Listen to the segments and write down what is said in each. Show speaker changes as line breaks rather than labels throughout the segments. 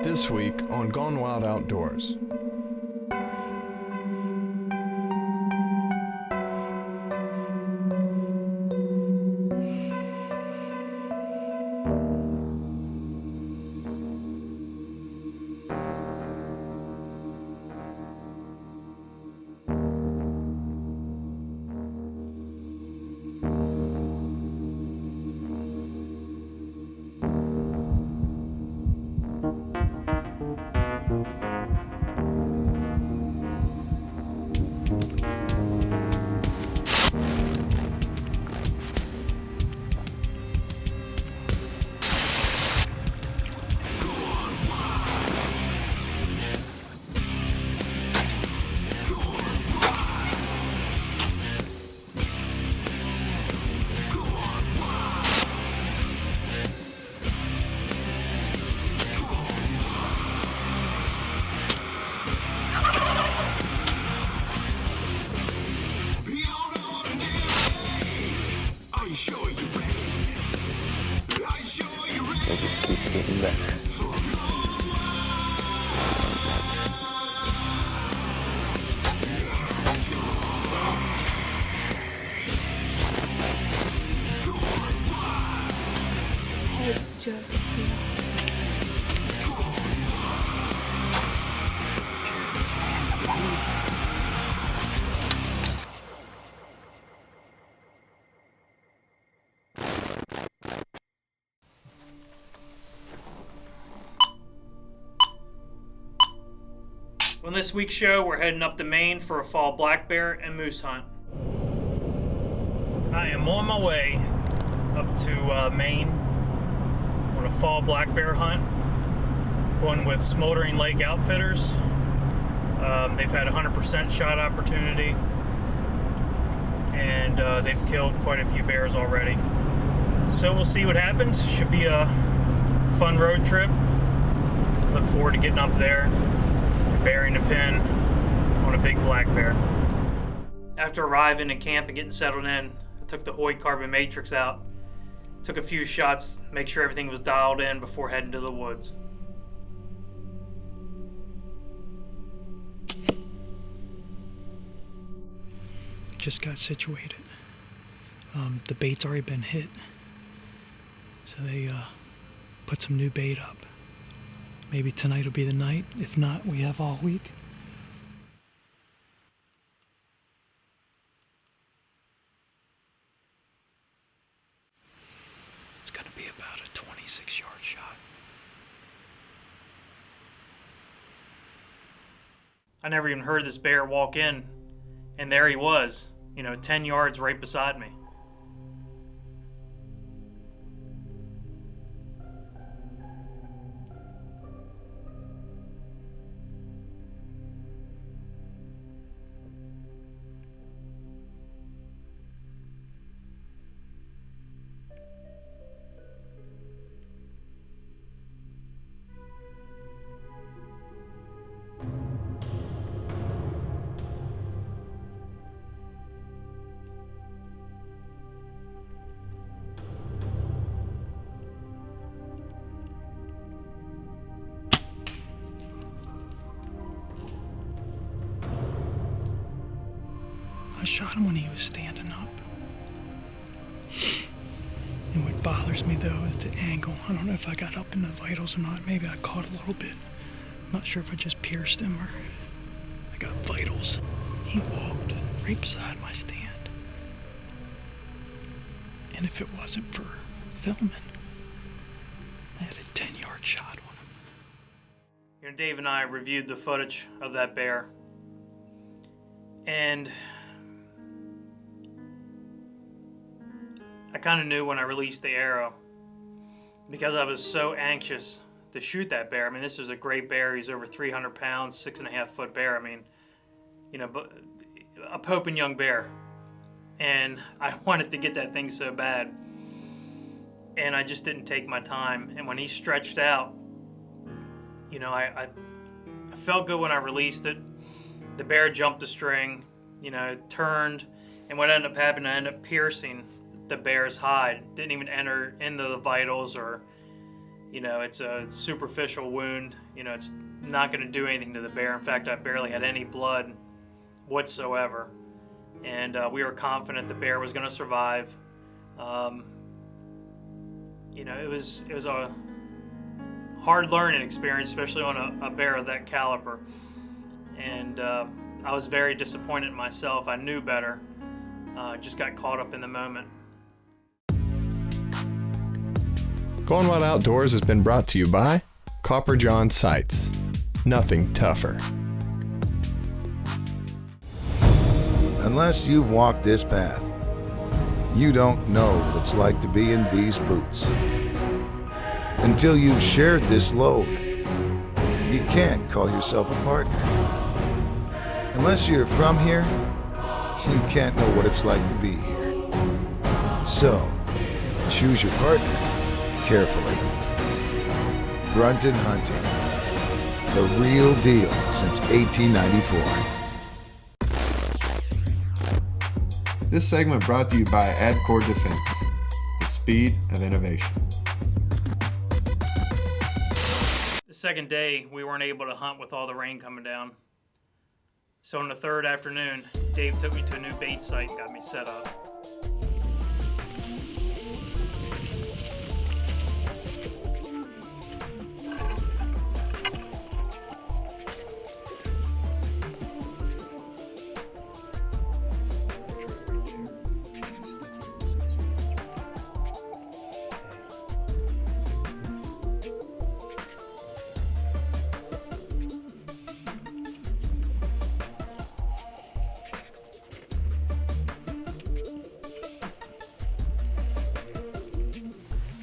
This week on Gone Wild Outdoors.
It just keeps getting better.
His head just fell.
On this week's show, we're heading up to Maine for a fall black bear and moose hunt. I am on my way up to Maine on a fall black bear hunt. Going with Smoldering Lake Outfitters. They've had 100% shot opportunity, and they've killed quite a few bears already. So we'll see what happens. Should be a fun road trip. Look forward to getting up there, bearing a pin on a big black bear. After arriving in camp and getting settled in, I took the Hoyt Carbon Matrix out, took a few shots, make sure everything was dialed in before heading to the woods.
Just got situated. The bait's already been hit, so they put some new bait up. Maybe tonight will be the night. If not, we have all week. It's going to be about a 26-yard shot.
I never even heard this bear walk in, and there he was, 10 yards right beside me.
I shot him when he was standing up. And what bothers me though is the angle. I don't know if I got up in the vitals or not. Maybe I caught a little bit. I'm not sure if I just pierced him or I got vitals. He walked right beside my stand. And if it wasn't for filming, I had a 10-yard shot on him.
Dave and I reviewed the footage of that bear, and I kind of knew when I released the arrow, because I was so anxious to shoot that bear. I mean, this was a great bear. He's over 300 pounds, 6.5-foot bear. I mean, a popping young bear. And I wanted to get that thing so bad. And I just didn't take my time. And when he stretched out, I felt good when I released it. The bear jumped the string, turned. And what ended up happening, I ended up piercing the bear's hide. Didn't even enter into the vitals or, You know, it's a superficial wound. You know, it's not going to do anything to the bear. In fact, I barely had any blood whatsoever. And we were confident the bear was going to survive. You know, it was a hard learning experience, especially on a bear of that caliber. And I was very disappointed in myself. I knew better. Just got caught up in the moment.
Going Wild Outdoors has been brought to you by Copper John Sights. Nothing tougher.
Unless you've walked this path, you don't know what it's like to be in these boots. Until you've shared this load, you can't call yourself a partner. Unless you're from here, you can't know what it's like to be here. So, choose your partner carefully. Brunton Hunting, the real deal since 1894.
This segment brought to you by Adcore Defense, the speed of innovation.
The second day, we weren't able to hunt with all the rain coming down. So on the third afternoon, Dave took me to a new bait site and got me set up.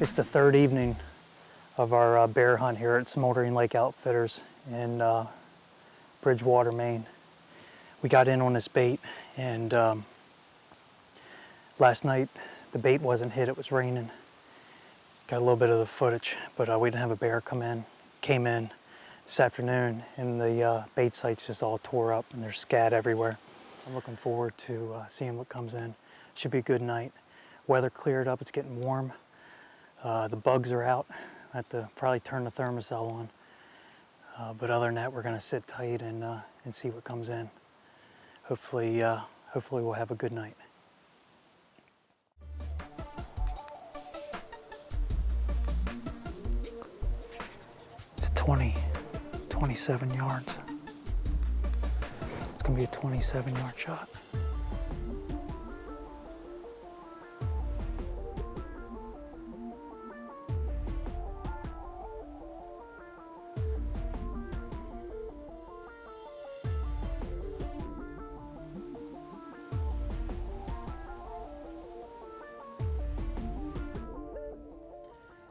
It's the third evening of our bear hunt here at Smoldering Lake Outfitters in Bridgewater, Maine. We got in on this bait, and last night the bait wasn't hit, it was raining. Got a little bit of the footage, but we didn't have a bear came in this afternoon, and the bait site's just all tore up and there's scat everywhere. I'm looking forward to seeing what comes in. Should be a good night. Weather cleared up, it's getting warm. The bugs are out. I have to probably turn the thermocell on. But other than that, we're going to sit tight and see what comes in. Hopefully we'll have a good night. It's 27 yards. It's going to be a 27-yard shot.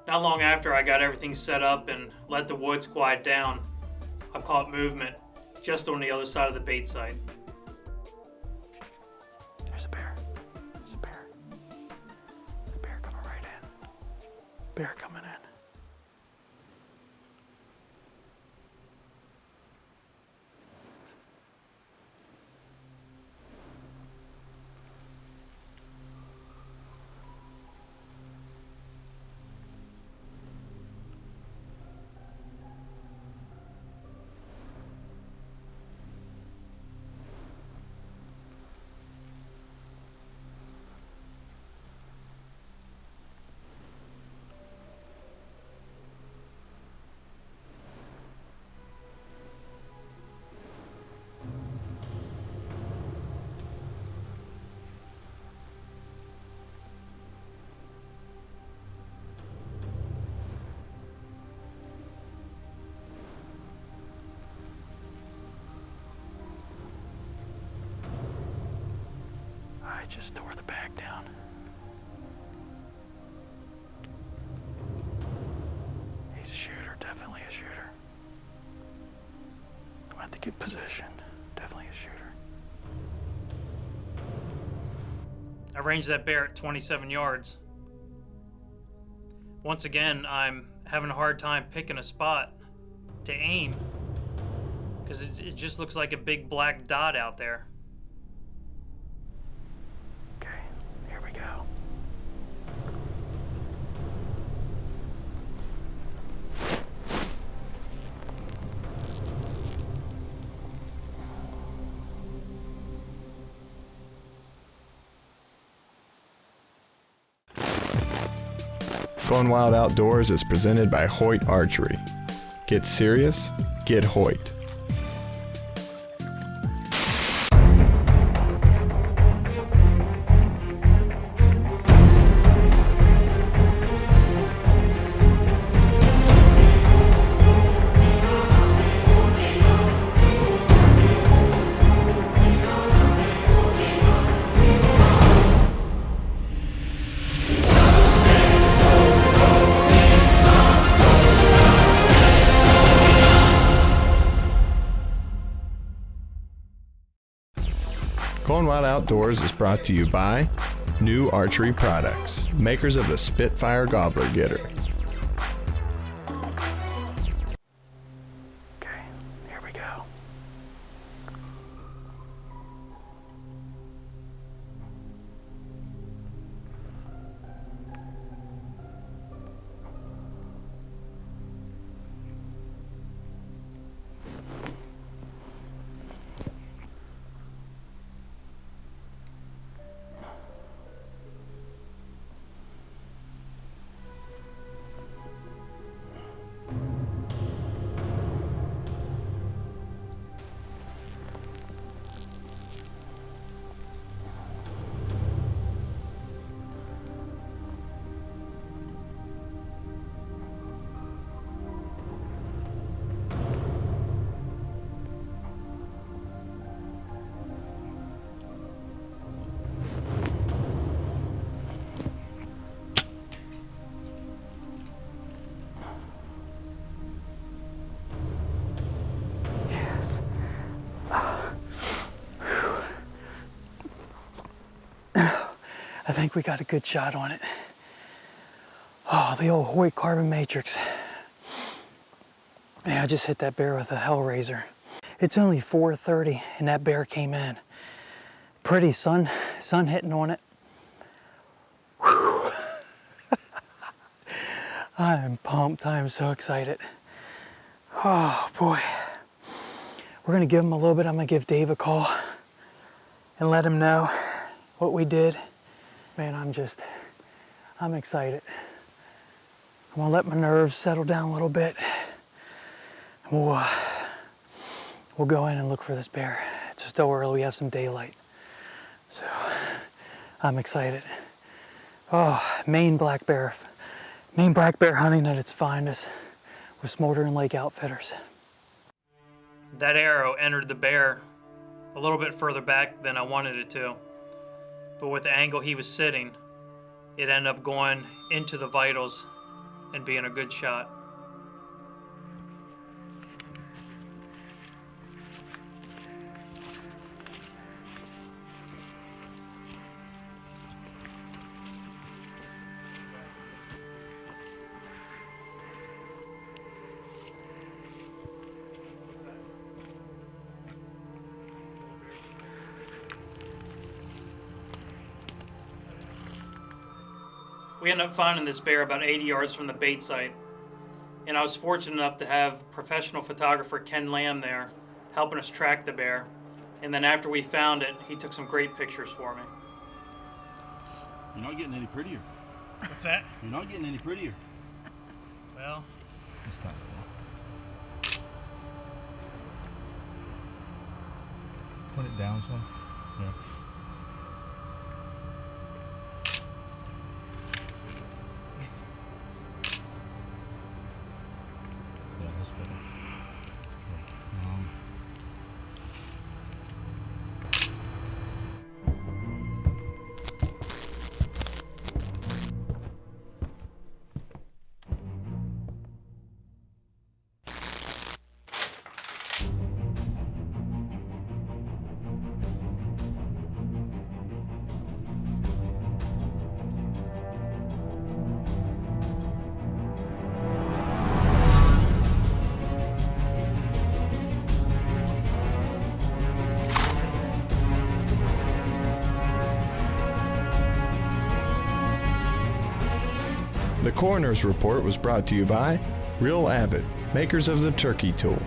Not long after I got everything set up and let the woods quiet down, I caught movement just on the other side of the bait site. There's a bear. There's a bear. There's a bear coming right in. Bear coming in. I just tore the bag down. He's a shooter, definitely a shooter. I'm gonna have to get position. Definitely a shooter. I ranged that bear at 27 yards. Once again, I'm having a hard time picking a spot to aim because it just looks like a big black dot out there. Okay, here we go.
Going Wild Outdoors is presented by Hoyt Archery. Get serious, get Hoyt. Going Wild Outdoors is brought to you by New Archery Products, makers of the Spitfire Gobbler Getter.
Okay, here we go. I think we got a good shot on it. Oh, the old Hoyt Carbon Matrix. Man, I just hit that bear with a Hellraiser. It's only 4:30 and that bear came in. Pretty sun hitting on it. Whew. I am pumped. I am so excited. Oh boy. We're gonna give him a little bit. I'm gonna give Dave a call and let him know what we did. Man, I'm excited. I'm gonna let my nerves settle down a little bit. We'll go in and look for this bear. It's still early, we have some daylight. So, I'm excited. Oh, Maine black bear hunting at its finest with Smoldering Lake Outfitters.
That arrow entered the bear a little bit further back than I wanted it to. But with the angle he was sitting, it ended up going into the vitals and being a good shot. We ended up finding this bear about 80 yards from the bait site, and I was fortunate enough to have professional photographer Ken Lamb there helping us track the bear, and then after we found it, he took some great pictures for me.
You're not getting any prettier.
What's that?
You're not getting any prettier.
Well,
Put it down some. Yeah. Yeah, that's better.
The coroner's report was brought to you by Real Avid, makers of the turkey tool.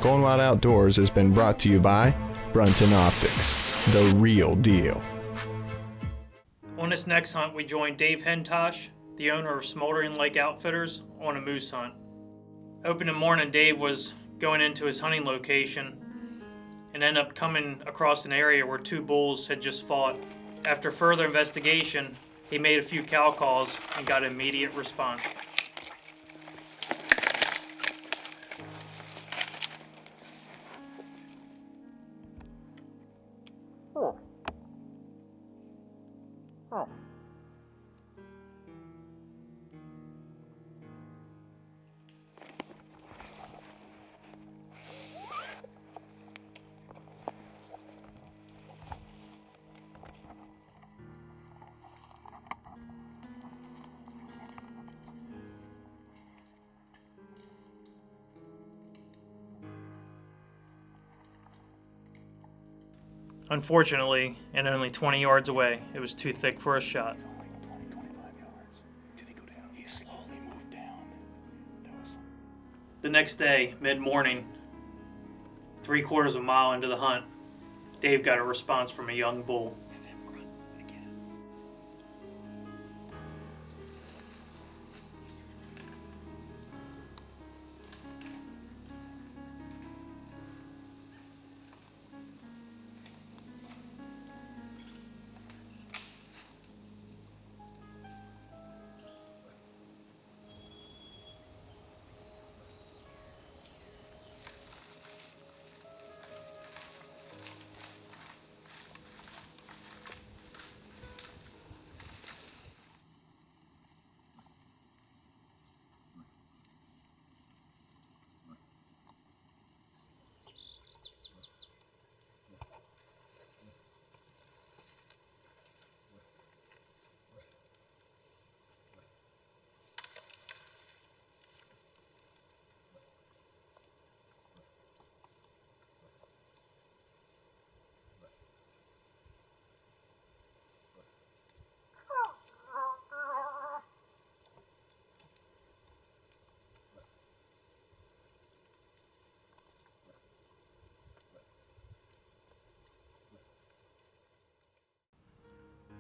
Going Wild Outdoors has been brought to you by Brunton Optics, the real deal.
I want On this next hunt, we joined Dave Hentosh, the owner of Smoldering Lake Outfitters, on a moose hunt. Opening morning, Dave was going into his hunting location and ended up coming across an area where two bulls had just fought. After further investigation, he made a few cow calls and got an immediate response. Unfortunately, and only 20 yards away, it was too thick for a shot. The next day, mid-morning, 3/4 of a mile into the hunt, Dave got a response from a young bull.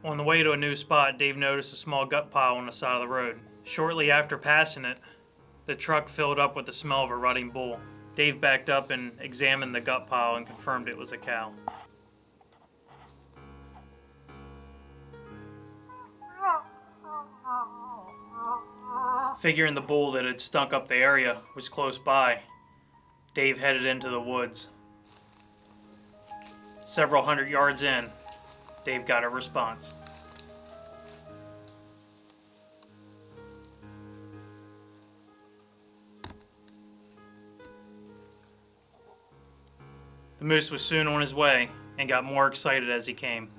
On the way to a new spot, Dave noticed a small gut pile on the side of the road. Shortly after passing it, the truck filled up with the smell of a rutting bull. Dave backed up and examined the gut pile and confirmed it was a cow. Figuring the bull that had stunk up the area was close by, Dave headed into the woods. Several hundred yards in, Dave got a response. The moose was soon on his way and got more excited as he came.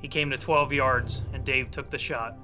He came to 12 yards, and Dave took the shot.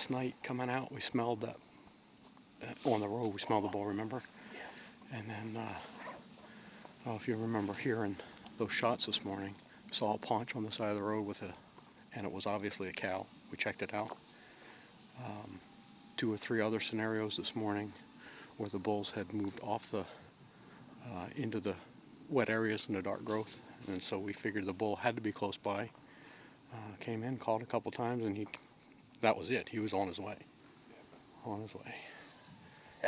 last night coming out, we smelled that on the road. We smelled the bull, remember? And then, I don't know if you remember hearing those shots this morning. Saw a paunch on the side of the road and it was obviously a cow. We checked it out. 2 or 3 other scenarios this morning where the bulls had moved off the into the wet areas in the dark growth, and so we figured the bull had to be close by. Came in, called a couple times, and that was it. He was on his way. On his way.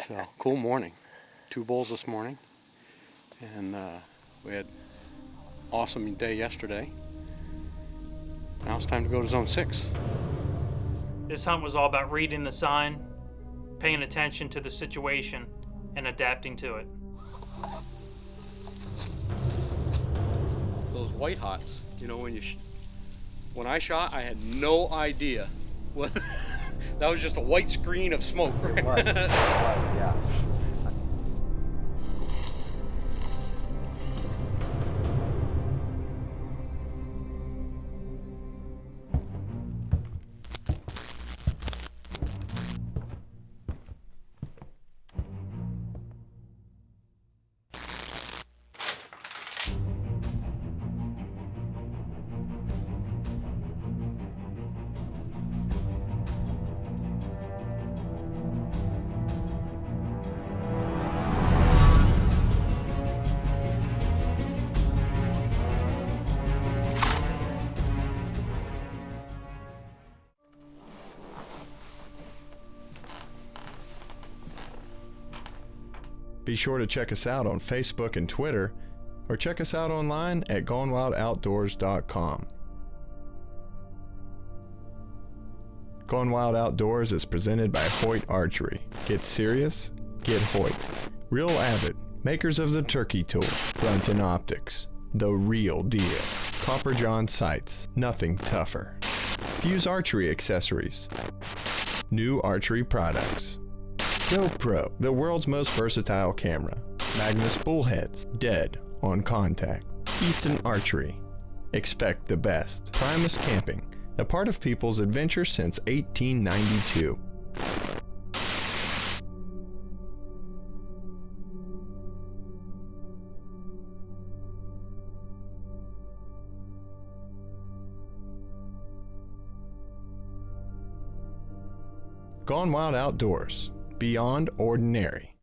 So, cool morning. 2 bulls this morning, and we had awesome day yesterday. Now it's time to go to Zone 6.
This hunt was all about reading the sign, paying attention to the situation, and adapting to it.
Those white hots, you know, when I shot, I had no idea what that was. Just a white screen of smoke.
It was, yeah.
Be sure to check us out on Facebook and Twitter, or check us out online at GoneWildOutdoors.com. Gone Wild Outdoors is presented by Hoyt Archery. Get serious, get Hoyt. Real Avid, makers of the turkey tool. Brunton Optics, the real deal. Copper John Sights, nothing tougher. Fuse Archery Accessories. New archery products. GoPro, the world's most versatile camera. Magnus Bullheads, dead on contact. Easton Archery, expect the best. Primus Camping, a part of people's adventure since 1892. Gone Wild Outdoors, beyond ordinary.